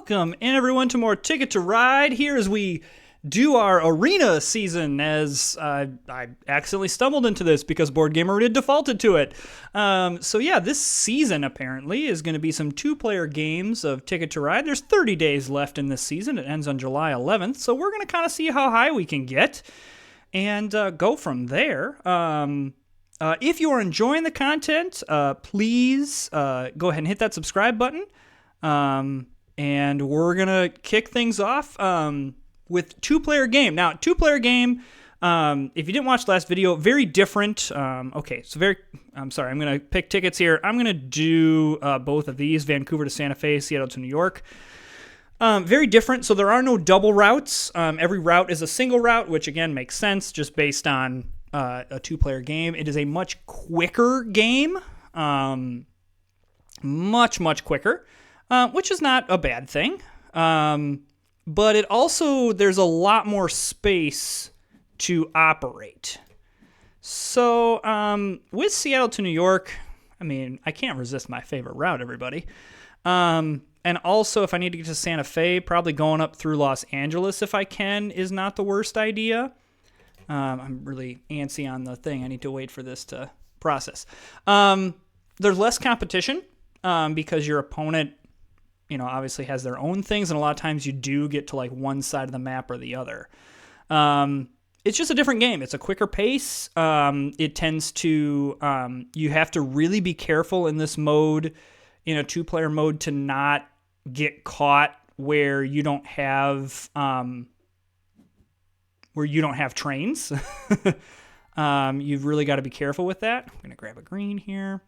welcome in everyone to more Ticket to Ride here as we do our arena season, as I accidentally stumbled into this because Board Gamer had defaulted to it. So yeah, this season apparently is going to be some 2-player games of Ticket to Ride. There's 30 days left in this season. It ends on July 11th, so we're going to kind of see how high we can get and go from there. If you are enjoying the content, please go ahead and hit that subscribe button. And we're going to kick things off with 2-player game. Now, 2-player game, if you didn't watch the last video, very different. I'm going to pick tickets here. I'm going to do both of these, Vancouver to Santa Fe, Seattle to New York. Very different, so there are no double routes. Every route is a single route, which again makes sense just based on a 2-player game. It is a much quicker game, much quicker, which is not a bad thing. But it also, there's a lot more space to operate. So with Seattle to New York, I mean, I can't resist my favorite route, everybody. And also, if I need to get to Santa Fe, probably going up through Los Angeles if I can is not the worst idea. I'm really antsy on the thing. I need to wait for this to process. There's less competition because your opponent, obviously has their own things, and a lot of times you do get to like one side of the map or the other. It's just a different game. It's a quicker pace. It tends to, you have to really be careful in this mode, in a 2-player mode, to not get caught where you don't have trains. You've really got to be careful with that. I'm going to grab a green here.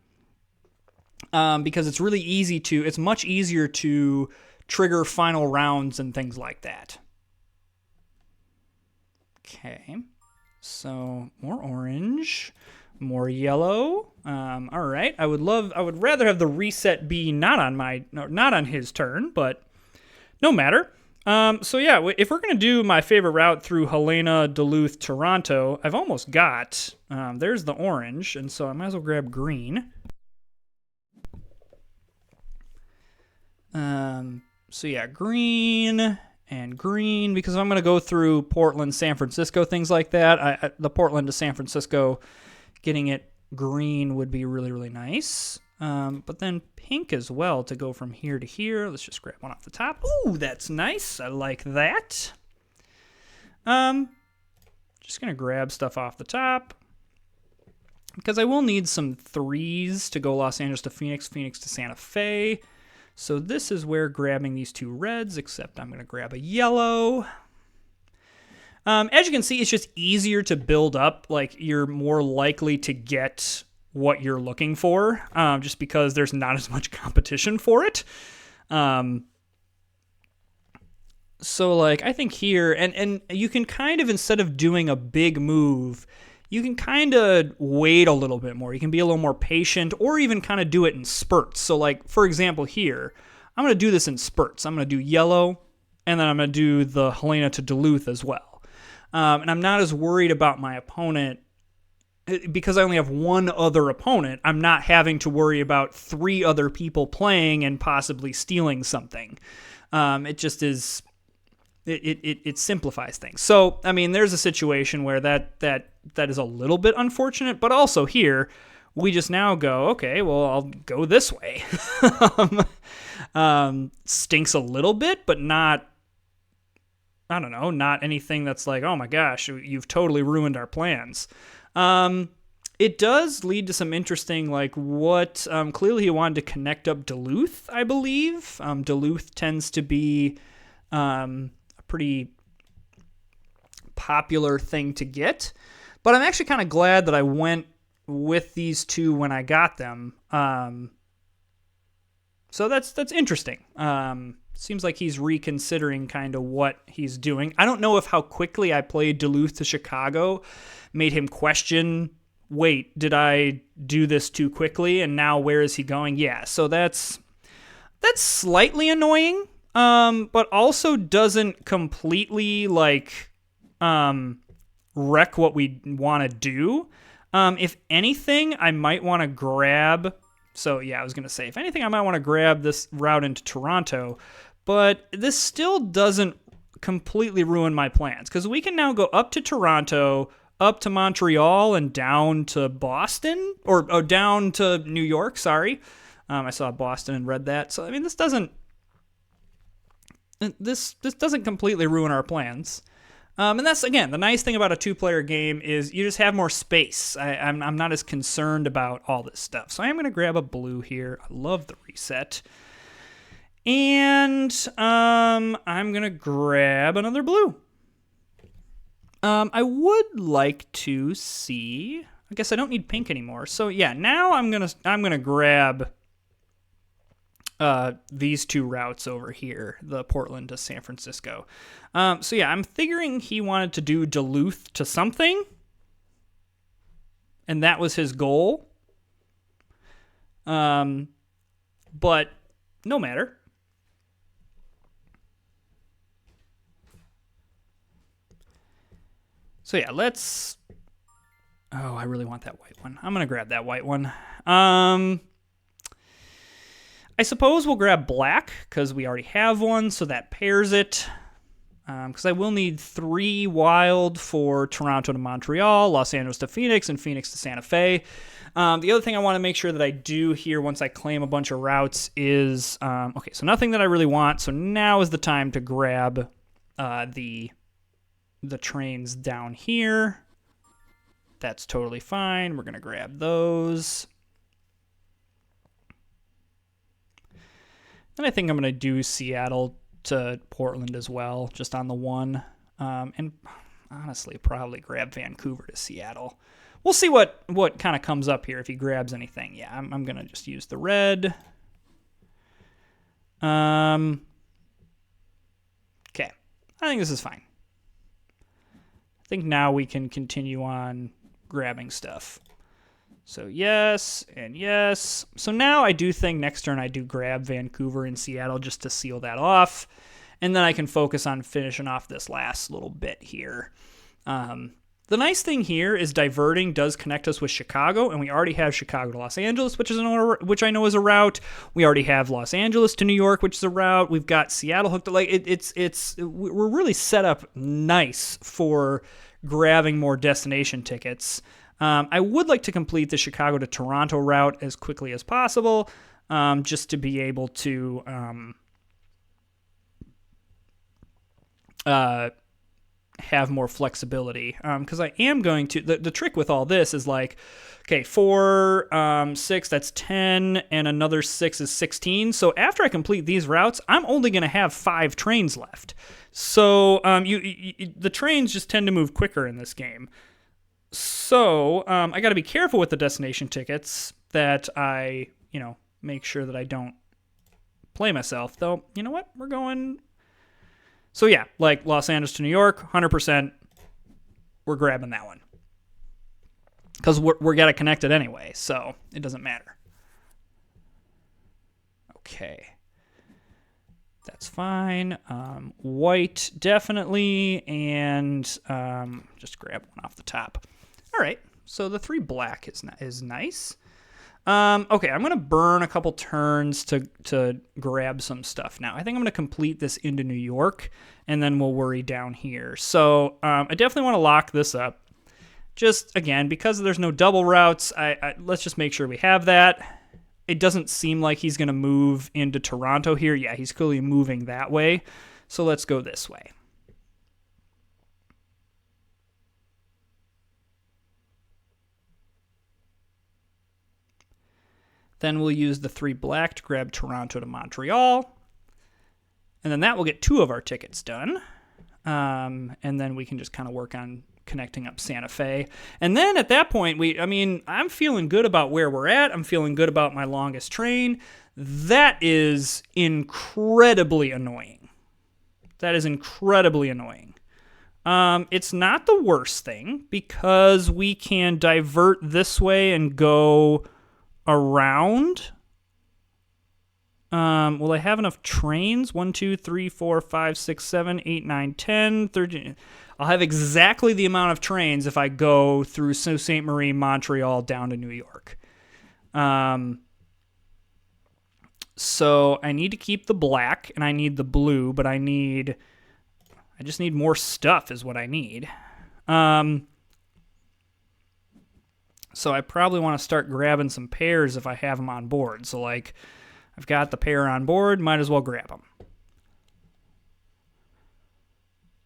Because it's really it's much easier to trigger final rounds and things like that. Okay, so more orange, more yellow. All right, I would rather have the reset be not on his turn, but no matter. So yeah, if we're gonna do my favorite route through Helena, Duluth, Toronto, I've almost got. There's the orange, and so I might as well grab green. So yeah, green and green, because I'm going to go through Portland, San Francisco, things like that. The Portland to San Francisco, getting it green would be really, really nice. But then pink as well to go from here to here. Let's just grab one off the top. Ooh, that's nice. I like that. Just going to grab stuff off the top, because I will need some 3s to go Los Angeles to Phoenix, Phoenix to Santa Fe. So this is where grabbing these 2 reds, except I'm going to grab a yellow. As you can see, it's just easier to build up. Like, you're more likely to get what you're looking for, just because there's not as much competition for it. So, like, I think here, and you can kind of, instead of doing a big move, you can kind of wait a little bit more. You can be a little more patient, or even kind of do it in spurts. So like, for example, here, I'm going to do this in spurts. I'm going to do yellow, and then I'm going to do the Helena to Duluth as well. And I'm not as worried about my opponent, because I only have one other opponent. I'm not having to worry about 3 other people playing and possibly stealing something. It just is... It simplifies things. So, I mean, there's a situation where that is a little bit unfortunate, but also here, we just now go, okay, well, I'll go this way. Stinks a little bit, but not, I don't know, not anything that's like, oh my gosh, you've totally ruined our plans. It does lead to some interesting, like, what, clearly he wanted to connect up Duluth, I believe. Duluth tends to be, pretty popular thing to get, but I'm actually kind of glad that I went with these 2 when I got them. So that's interesting. Seems like he's reconsidering kind of what he's doing. I don't know if how quickly I played Duluth to Chicago made him question, wait, did I do this too quickly? And now where is he going? Yeah, so that's slightly annoying. But also doesn't completely, like, wreck what we want to do. If anything, I might want to grab... So, yeah, I was going to say, if anything, I might want to grab this route into Toronto. But this still doesn't completely ruin my plans, because we can now go up to Toronto, up to Montreal, and down to Boston, or down to New York, sorry. I saw Boston and read that. So, I mean, this doesn't completely ruin our plans. And that's, again, the nice thing about a two-player game is you just have more space. I'm not as concerned about all this stuff. So I am going to grab a blue here. I love the reset. And I'm going to grab another blue. I would like to see... I guess I don't need pink anymore. So yeah, now I'm gonna grab these two routes over here, the Portland to San Francisco. So yeah, I'm figuring he wanted to do Duluth to something, and that was his goal. But no matter. So yeah, let's... Oh, I really want that white one. I'm going to grab that white one. I suppose we'll grab black, because we already have one, so that pairs it. Because I will need 3 wild for Toronto to Montreal, Los Angeles to Phoenix, and Phoenix to Santa Fe. The other thing I want to make sure that I do here once I claim a bunch of routes is... okay, so nothing that I really want, so now is the time to grab the trains down here. That's totally fine. We're going to grab those. And I think I'm going to do Seattle to Portland as well, just on the one. And honestly, probably grab Vancouver to Seattle. We'll see what kind of comes up here if he grabs anything. Yeah, I'm going to just use the red. Okay. I think this is fine. I think now we can continue on grabbing stuff. So yes and yes. So now I do think next turn I do grab Vancouver and Seattle just to seal that off. And then I can focus on finishing off this last little bit here. The nice thing here is diverting does connect us with Chicago, and we already have Chicago to Los Angeles, which I know is a route. We already have Los Angeles to New York, which is a route. We've got Seattle hooked. Like we're really set up nice for grabbing more destination tickets. I would like to complete the Chicago to Toronto route as quickly as possible, just to be able to have more flexibility. Because I am going to... The trick with all this is like, okay, 4, 6, that's 10, and another 6 is 16. So after I complete these routes, I'm only going to have 5 trains left. So the trains just tend to move quicker in this game. So I got to be careful with the destination tickets that I, make sure that I don't play myself. Though, you know what? We're going... So yeah, like Los Angeles to New York, 100%, we're grabbing that one. Because we're got to connect it anyway, so it doesn't matter. Okay. That's fine. White, definitely, and just grab one off the top. All right, so the 3 black is nice. Okay, I'm going to burn a couple turns to grab some stuff now. I think I'm going to complete this into New York, and then we'll worry down here. So I definitely want to lock this up. Just, again, because there's no double routes, let's just make sure we have that. It doesn't seem like he's going to move into Toronto here. Yeah, he's clearly moving that way. So let's go this way. Then we'll use the 3 black to grab Toronto to Montreal. And then that will get 2 of our tickets done. And then we can just kind of work on connecting up Santa Fe. And then at that point, I'm feeling good about where we're at. I'm feeling good about my longest train. That is incredibly annoying. That is incredibly annoying. It's not the worst thing, because we can divert this way and go around. Will I have enough trains? 1, 2, 3, 4, 5, 6, 7, 8, 9, 10, 13. I'll have exactly the amount of trains if I go through Sault Ste. Marie, Montreal, down to New York. So I need to keep the black and I need the blue, but I just need more stuff is what I need. So I probably want to start grabbing some pairs if I have them on board. So like I've got the pair on board, might as well grab them.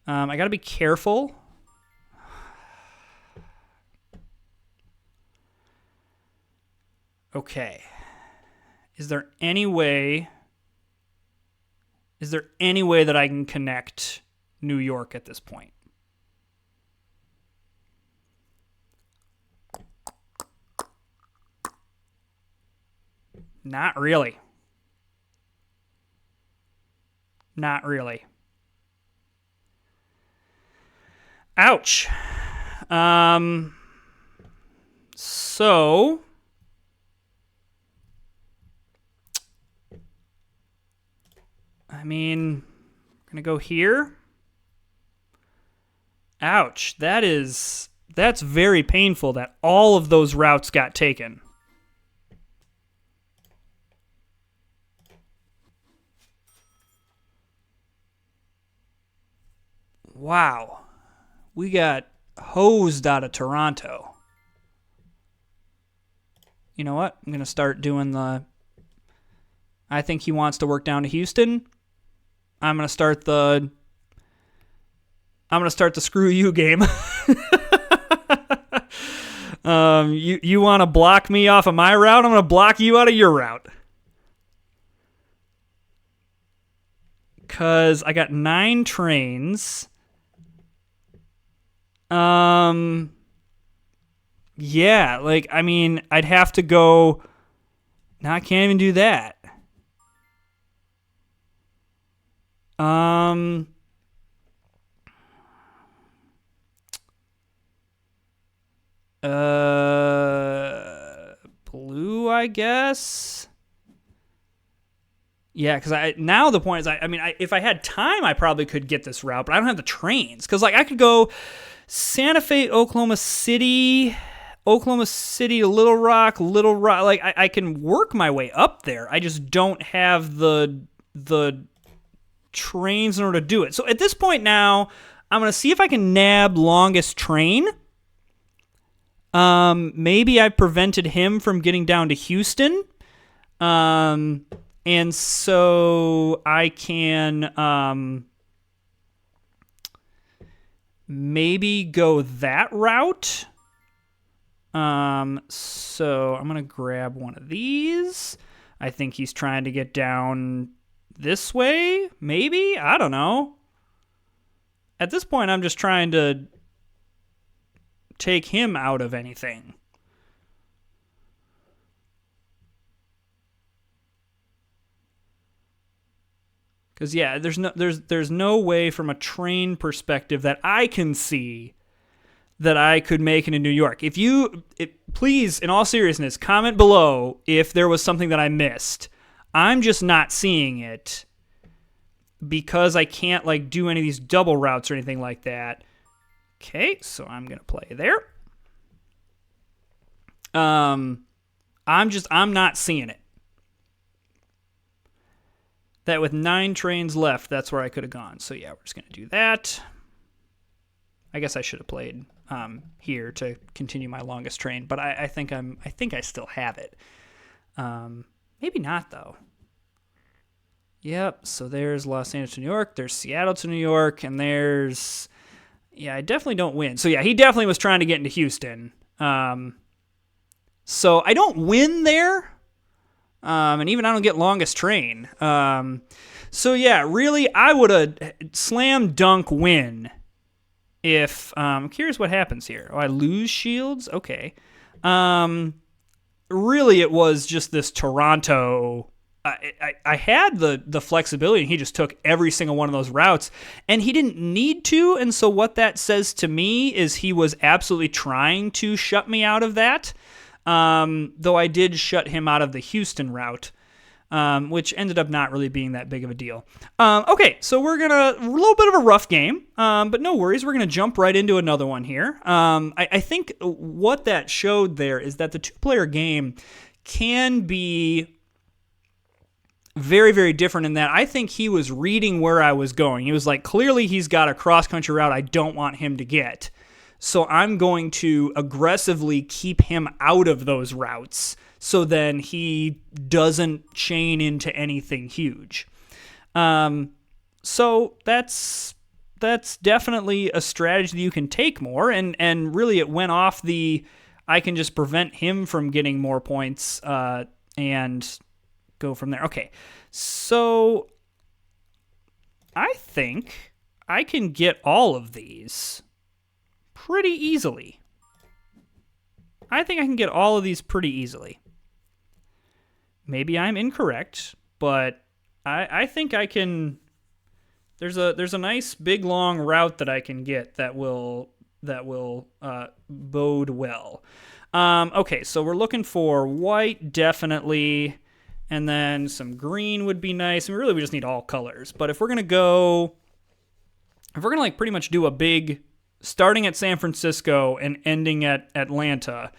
I got to be careful. Okay. Is there any way that I can connect New York at this point? Not really. Not really. Ouch. So I mean, we're going to go here. Ouch. That's very painful that all of those routes got taken. Wow. We got hosed out of Toronto. You know what? I'm going to start doing I think he wants to work down to Houston. I'm going to start the screw you game. You want to block me off of my route? I'm going to block you out of your route. Because I got 9 trains. Yeah, like, I mean, I'd have to go... No, I can't even do that. Blue, I guess. Yeah, because now the point is, if I had time, I probably could get this route, but I don't have the trains. Because, like, I could go Santa Fe, Oklahoma City, Little Rock. Like, I can work my way up there. I just don't have the trains in order to do it. So at this point now, I'm going to see if I can nab longest train. Maybe I prevented him from getting down to Houston. And so I can maybe go that route. So I'm going to grab one of these. I think he's trying to get down this way, maybe? I don't know. At this point, I'm just trying to take him out of anything. Because, yeah, there's no way from a train perspective that I can see that I could make it in New York. Please, in all seriousness, comment below if there was something that I missed. I'm just not seeing it because I can't, like, do any of these double routes or anything like that. Okay, so I'm going to play there. I'm not seeing it. That with 9 trains left, that's where I could have gone. So yeah, we're just going to do that. I guess I should have played here to continue my longest train, but I think I still have it. Maybe not though. Yep, so there's Los Angeles to New York, there's Seattle to New York, and there's... Yeah, I definitely don't win. So yeah, he definitely was trying to get into Houston. So I don't win there, and even I don't get longest train. So yeah, really, I would have slam dunk win if... I'm curious what happens here. Oh, I lose shields? Okay. Really, it was just this Toronto... I had the flexibility, and he just took every single one of those routes, and he didn't need to, and so what that says to me is he was absolutely trying to shut me out of that, though I did shut him out of the Houston route, which ended up not really being that big of a deal. Okay, so a little bit of a rough game, but no worries, we're going to jump right into another one here. I think what that showed there is that the 2-player game can be very, very different in that I think he was reading where I was going. He was like, clearly he's got a cross-country route I don't want him to get. So I'm going to aggressively keep him out of those routes so then he doesn't chain into anything huge. So that's definitely a strategy that you can take more, and really it went off the I can just prevent him from getting more points and go from there. Okay, so I think I can get all of these pretty easily. I think I can get all of these pretty easily. Maybe I'm incorrect, but I think I can. There's a nice big long route that I can get that will bode well. Okay, so we're looking for white definitely, and then some green would be nice. And really, we just need all colors. But if we're gonna like pretty much do a big starting at San Francisco and ending at Atlanta,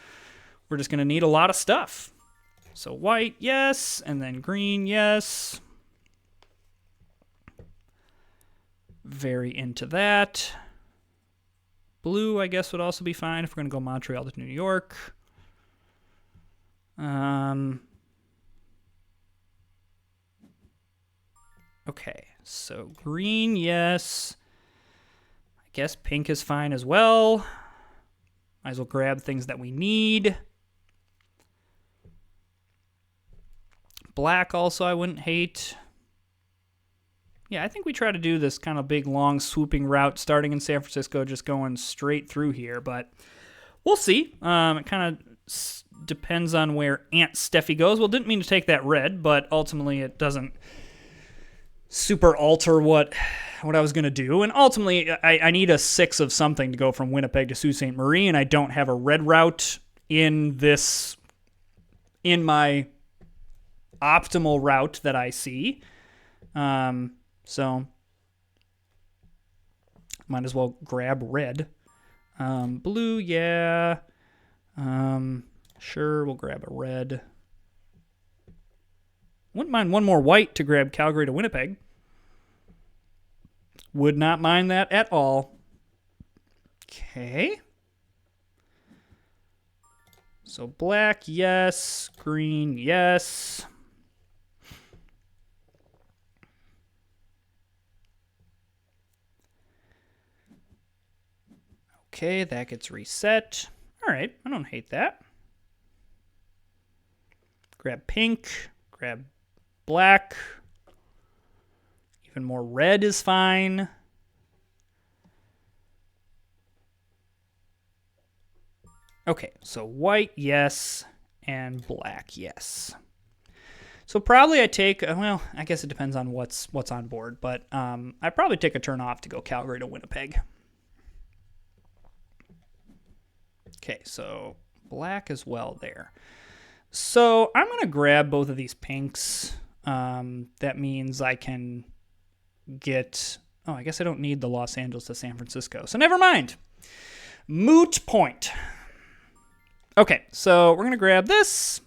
we're just gonna need a lot of stuff. So white, yes, and then green, yes. Very into that. Blue, I guess, would also be fine if we're going to go Montreal to New York. Okay, so green, yes. I guess pink is fine as well. Might as well grab things that we need. Black also I wouldn't hate. Yeah, I think we try to do this kind of big, long, swooping route starting in San Francisco, just going straight through here, but we'll see. It kind of depends on where Aunt Steffi goes. Well, didn't mean to take that red, but ultimately it doesn't super alter what I was going to do. And ultimately, I need a 6 of something to go from Winnipeg to Sault Ste. Marie, and I don't have a red route in my optimal route that I see. So might as well grab red. Blue, yeah. Sure, we'll grab a red. Wouldn't mind one more white to grab Calgary to Winnipeg. Would not mind that at all. Okay. So black, yes. Green, yes. Okay, that gets reset. All right, I don't hate that. Grab pink, grab black. Even more red is fine. Okay, so white, yes, and black, yes. So probably I take, well, I guess it depends on what's on board, but I probably take a turn off to go Calgary to Winnipeg. Okay, so black as well there. So I'm going to grab both of these pinks. That means I can get... Oh, I guess I don't need the Los Angeles to San Francisco. So never mind. Moot point. Okay, so we're going to grab this.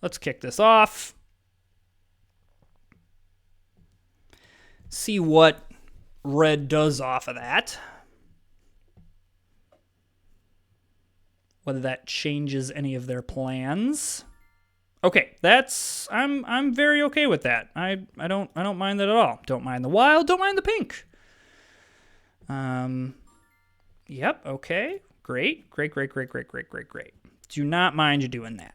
Let's kick this off. See what red does off of that. Whether that changes any of their plans. Okay, I'm very okay with that. I don't mind that at all. Don't mind the wild, don't mind the pink. Yep, okay. Great. Do not mind you doing that.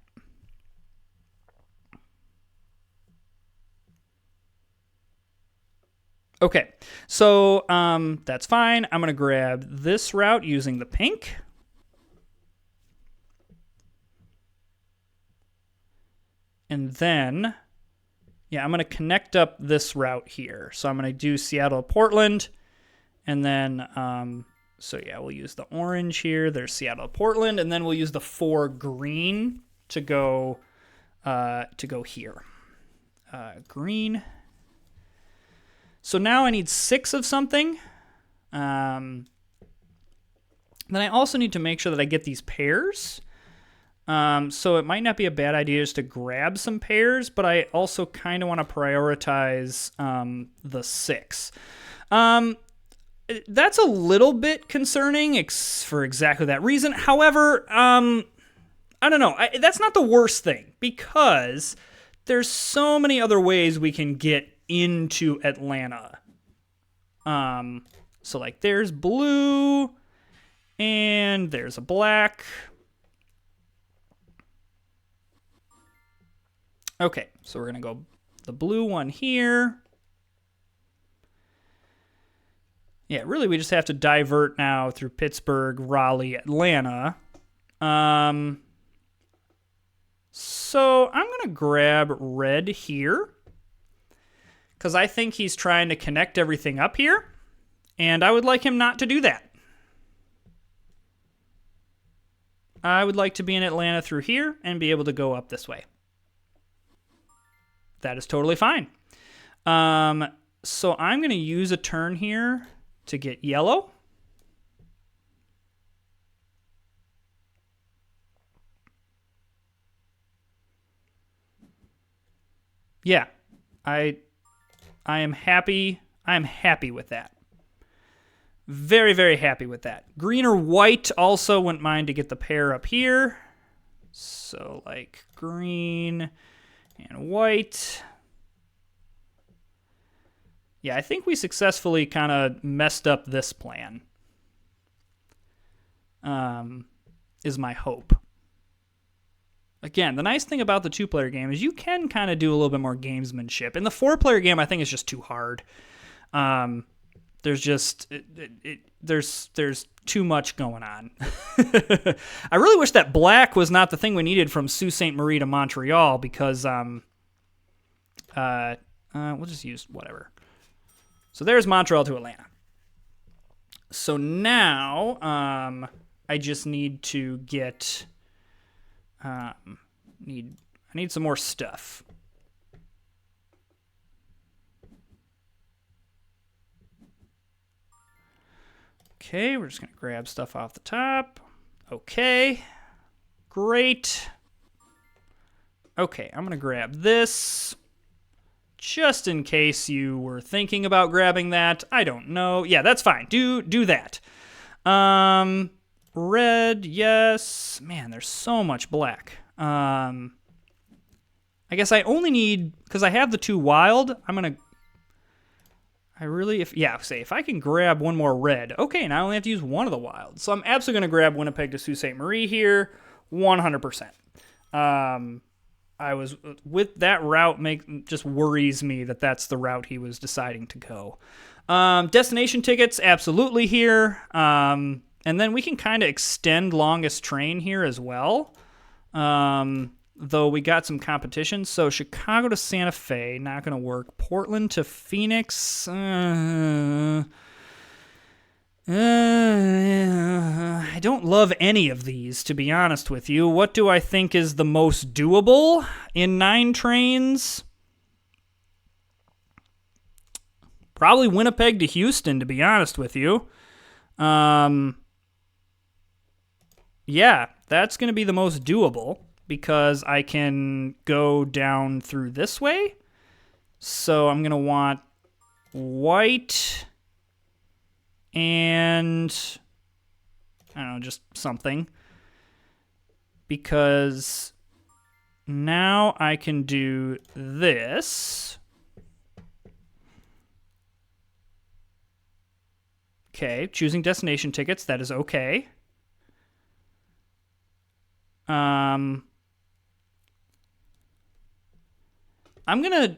Okay, so that's fine. I'm going to grab this route using the pink. And then, yeah, I'm going to connect up this route here. So I'm going to do Seattle, Portland. And then, so yeah, we'll use the orange here. There's Seattle, Portland. And then we'll use the 4 green to go here. Green. So now I need 6 of something. Then I also need to make sure that I get these pairs. So it might not be a bad idea just to grab some pairs, but I also kind of want to prioritize the 6. That's a little bit concerning for exactly that reason. However, I don't know. That's not the worst thing, because there's so many other ways we can get into Atlanta. So like there's blue and there's a black. Okay, so we're going to go the blue one here. Yeah, really we just have to divert now through Pittsburgh, Raleigh, Atlanta. So I'm going to grab red here because I think he's trying to connect everything up here, and I would like him not to do that. I would like to be in Atlanta through here and be able to go up this way. That is totally fine. So I'm going to use a turn here to get yellow. Yeah, I am happy. I am happy with that. Very, very happy with that. Green or white also wouldn't mind to get the pair up here. So like green and white. Yeah, I think we successfully kind of messed up this plan. Is my hope. Again, the nice thing about the 2-player game is you can kind of do a little bit more gamesmanship. In the 4-player game, I think it's just too hard. There's just there's too much going on. I really wish that black was not the thing we needed from Sault Ste. Marie to Montreal, because we'll just use whatever. So there's Montreal to Atlanta. So now I just need to get I need some more stuff. Okay, we're just going to grab stuff off the top. Okay, great. Okay, I'm going to grab this. Just in case you were thinking about grabbing that. I don't know. Yeah, that's fine. Do that. Red, yes. Man, there's so much black. I guess I only need, because I have the 2 wild, if I can grab one more red. Okay, now I only have to use one of the wild. So I'm absolutely going to grab Winnipeg to Sault Ste. Marie here, 100%. I was, with that route, just worries me that that's the route he was deciding to go. Destination tickets, absolutely here. And then we can kind of extend longest train here as well. Though we got some competition. So Chicago to Santa Fe, not going to work. Portland to Phoenix. I don't love any of these, to be honest with you. What do I think is the most doable in 9 trains? Probably Winnipeg to Houston, to be honest with you. Yeah, that's going to be the most doable because I can go down through this way. So I'm going to want white and, I don't know, just something. Because now I can do this. Okay, choosing destination tickets, that is okay. I'm going to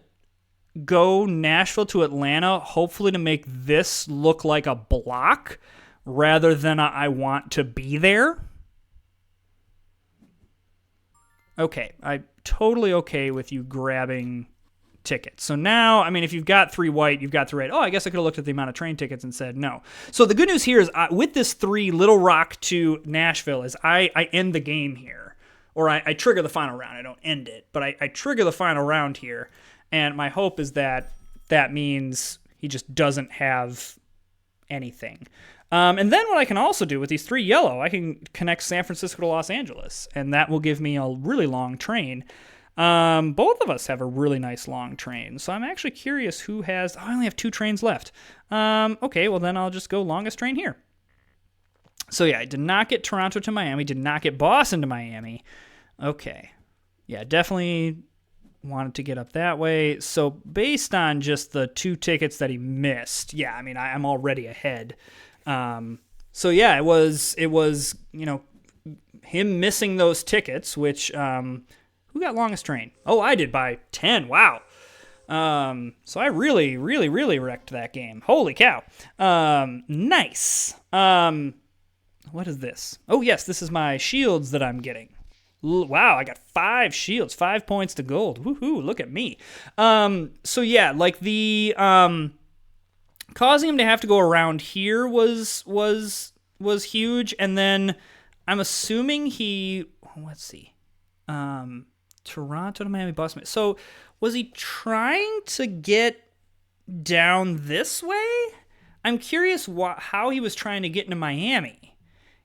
go Nashville to Atlanta, hopefully to make this look like a block rather than I want to be there. Okay, I'm totally okay with you grabbing tickets. So now, I mean, if you've got 3 white, you've got 3 red. Oh, I guess I could have looked at the amount of train tickets and said no. So the good news here is with this 3 Little Rock to Nashville is I end the game here. Or I trigger the final round. I don't end it, but I trigger the final round here. And my hope is that that means he just doesn't have anything. And then what I can also do with these 3 yellow, I can connect San Francisco to Los Angeles, and that will give me a really long train. Both of us have a really nice long train, so I'm actually curious who has... I only have 2 trains left. Okay, well then I'll just go longest train here. So yeah, I did not get Toronto to Miami, did not get Boston to Miami. Okay. Yeah, definitely wanted to get up that way. So based on just the 2 tickets that he missed, yeah, I mean, I'm already ahead. So yeah, it was, him missing those tickets, which, who got longest train? Oh, I did by 10. Wow. So I really, really, really wrecked that game. Holy cow. Nice. What is this? Oh yes, this is my shields that I'm getting. Wow, I got 5 shields, 5 points to gold. Woohoo, look at me. So yeah, like the causing him to have to go around here was huge, and then I'm assuming let's see. Toronto to Miami, Boston. So was he trying to get down this way? I'm curious how he was trying to get into Miami.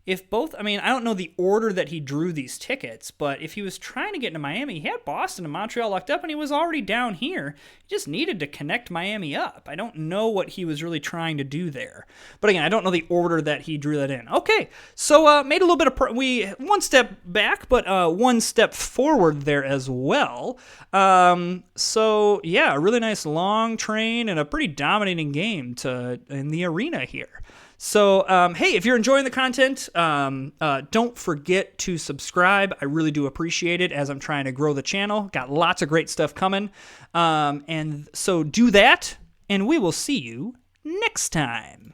If both, I mean, I don't know the order that he drew these tickets, but if he was trying to get into Miami, he had Boston and Montreal locked up, and he was already down here. He just needed to connect Miami up. I don't know what he was really trying to do there. But again, I don't know the order that he drew that in. Okay, so made a little bit of, one step back, but 1 step forward there as well. So yeah, a really nice long train and a pretty dominating game in the arena here. So, hey, if you're enjoying the content, don't forget to subscribe. I really do appreciate it as I'm trying to grow the channel. Got lots of great stuff coming. And so do that, and we will see you next time.